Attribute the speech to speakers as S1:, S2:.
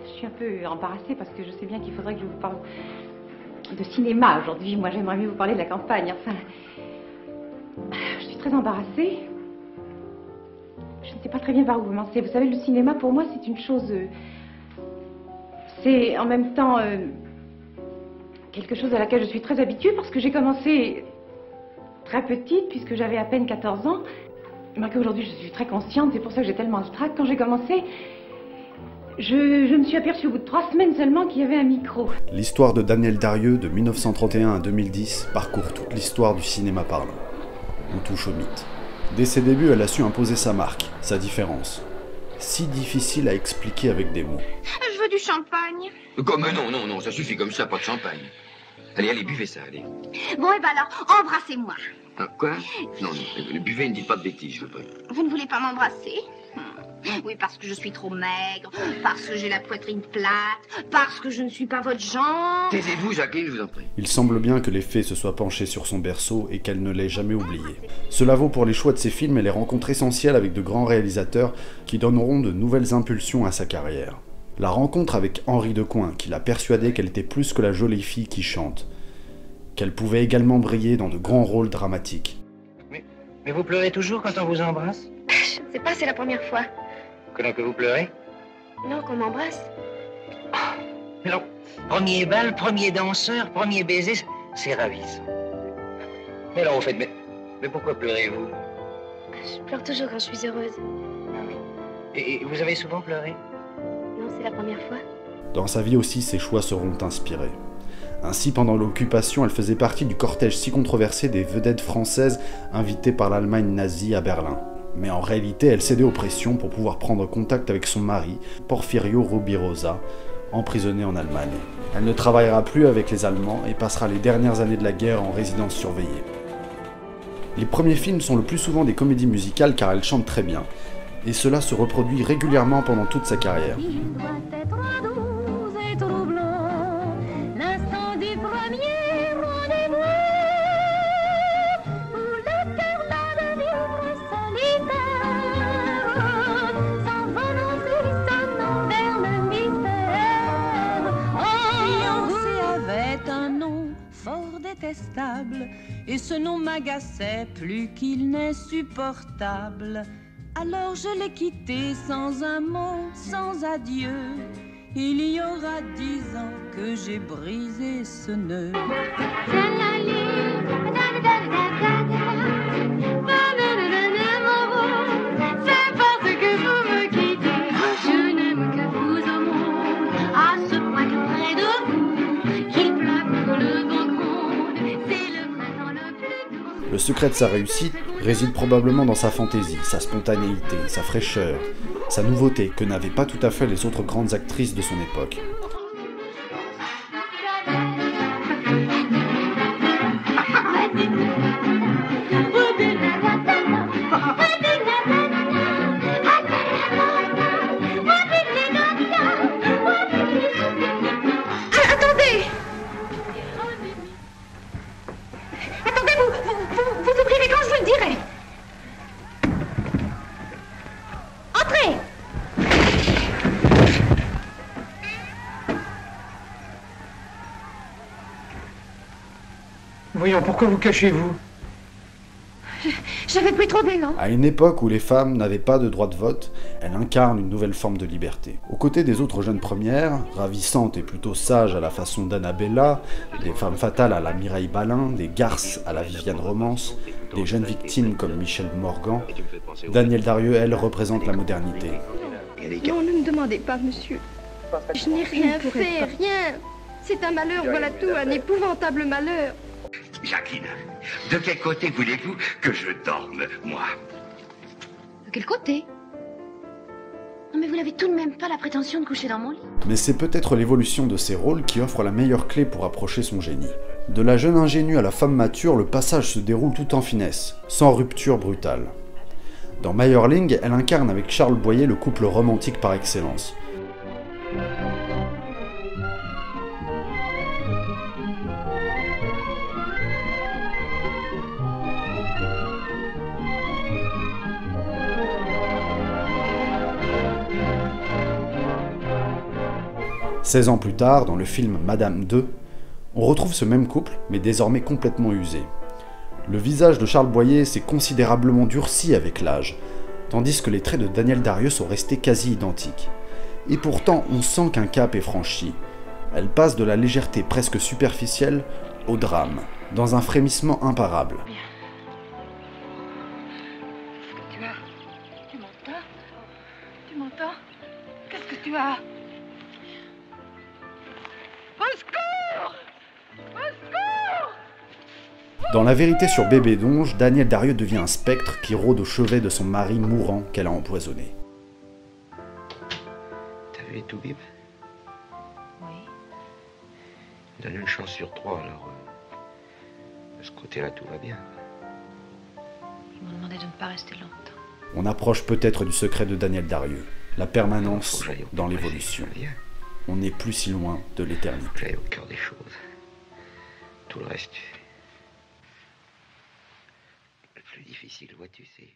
S1: Je suis un peu embarrassée parce que je sais bien qu'il faudrait que je vous parle de cinéma aujourd'hui. Moi, j'aimerais mieux vous parler de la campagne. Enfin, je suis très embarrassée. Je ne sais pas très bien par où commencer. Vous savez, le cinéma, pour moi, c'est une chose... c'est en même temps quelque chose à laquelle je suis très habituée parce que j'ai commencé très petite, puisque j'avais à peine 14 ans. Malgré qu'aujourd'hui, je suis très consciente, c'est pour ça que j'ai tellement le trac. Quand j'ai commencé... Je me suis aperçue au bout de 3 semaines seulement qu'il y avait un micro.
S2: L'histoire de Danielle Darieux, de 1931 à 2010, parcourt toute l'histoire du cinéma parlant. On touche au mythe. Dès ses débuts, elle a su imposer sa marque, sa différence. Si difficile à expliquer avec des mots.
S3: Je veux du champagne.
S4: Comme non, ça suffit comme ça, pas de champagne. Allez, buvez ça, allez.
S3: Bon, et ben alors, embrassez-moi.
S4: Ah, quoi? Non, buvez, ne dites pas de bêtises, je veux pas.
S3: Vous ne voulez pas m'embrasser? Oui, parce que je suis trop maigre, parce que j'ai la poitrine plate, parce que je ne suis pas votre genre.
S4: Taisez-vous, Jacqueline, je vous en prie.
S2: Il semble bien que les fées se soient penchées sur son berceau et qu'elle ne l'ait jamais oublié. Cela vaut pour les choix de ses films et les rencontres essentielles avec de grands réalisateurs qui donneront de nouvelles impulsions à sa carrière. La rencontre avec Henri Decoing qui l'a persuadé qu'elle était plus que la jolie fille qui chante, qu'elle pouvait également briller dans de grands rôles dramatiques.
S5: Mais vous pleurez toujours quand on vous embrasse?
S3: Je ne sais pas, c'est la première fois.
S5: Que vous pleurez?
S3: Non, qu'on m'embrasse.
S5: Alors, premier bal, premier danseur, premier baiser, c'est ravissant. Mais alors, au fait, mais pourquoi pleurez-vous?
S3: Je pleure toujours quand je suis heureuse.
S5: Ah oui. Et vous avez souvent pleuré?
S3: Non, c'est la première fois.
S2: Dans sa vie aussi, ses choix seront inspirés. Ainsi, pendant l'occupation, elle faisait partie du cortège si controversé des vedettes françaises invitées par l'Allemagne nazie à Berlin. Mais en réalité, elle cédait aux pressions pour pouvoir prendre contact avec son mari, Porfirio Rubirosa, emprisonné en Allemagne. Elle ne travaillera plus avec les Allemands et passera les dernières années de la guerre en résidence surveillée. Les premiers films sont le plus souvent des comédies musicales car elle chante très bien, et cela se reproduit régulièrement pendant toute sa carrière.
S6: Et ce nom m'agaçait plus qu'il n'est supportable. Alors je l'ai quitté sans un mot, sans adieu. Il y aura 10 ans que j'ai brisé ce nœud.
S3: C'est parce que vous me quittez. Je n'aime que vous au monde. À ce point que près de vous, qu'il pleure pour le beau monde. C'est le printemps le plus doux.
S2: Le secret de sa réussite réside probablement dans sa fantaisie, sa spontanéité, sa fraîcheur, sa nouveauté que n'avaient pas tout à fait les autres grandes actrices de son époque.
S3: Vous ouvrirez quand je vous le dirai. Entrez.
S5: Voyons, pourquoi vous cachez-vous?
S3: J'avais pris trop d'élan.
S2: À une époque où les femmes n'avaient pas de droit de vote, elle incarne une nouvelle forme de liberté. Aux côtés des autres jeunes premières, ravissantes et plutôt sages à la façon d'Annabella, des femmes fatales à la Mireille Balin, des garces à la Viviane Romance, des jeunes victimes comme Michel Morgan, Danielle Darieux, elle, représente la modernité.
S3: Non, ne me demandez pas, monsieur. Je n'ai rien fait, rien. C'est un malheur, voilà tout, un épouvantable malheur.
S4: Jacqueline, de quel côté voulez-vous que je dorme, moi?
S3: De quel côté? Non, mais vous n'avez tout de même pas la prétention de coucher dans mon lit.
S2: Mais c'est peut-être l'évolution de ses rôles qui offre la meilleure clé pour approcher son génie. De la jeune ingénue à la femme mature, le passage se déroule tout en finesse, sans rupture brutale. Dans Meyerling, elle incarne avec Charles Boyer le couple romantique par excellence. 16 ans plus tard, dans le film Madame 2, on retrouve ce même couple, mais désormais complètement usé. Le visage de Charles Boyer s'est considérablement durci avec l'âge, tandis que les traits de Danielle Darrieux sont restés quasi identiques. Et pourtant, on sent qu'un cap est franchi. Elle passe de la légèreté presque superficielle au drame, dans un frémissement imparable.
S1: Tu m'entends? Tu m'entends? Qu'est-ce que tu as? Au secours! Au secours!
S2: Dans La vérité sur Bébé Donge, Danielle Darrieux devient un spectre qui rôde au chevet de son mari mourant qu'elle a empoisonné.
S4: T'as vu les toubibs?
S1: Oui.
S4: Donne une chance sur 3, alors... de ce côté-là, tout va bien.
S1: Ils m'ont demandé de ne pas rester longtemps.
S2: On approche peut-être du secret de Danielle Darrieux, la permanence
S4: Faut que j'aille au
S2: dans
S4: plus
S2: l'évolution.
S4: près, ça va bien.
S2: On n'est plus si loin de l'éternité.
S4: Faut que j'aille au cœur des choses. Tout le reste, le plus difficile, vois-tu, c'est...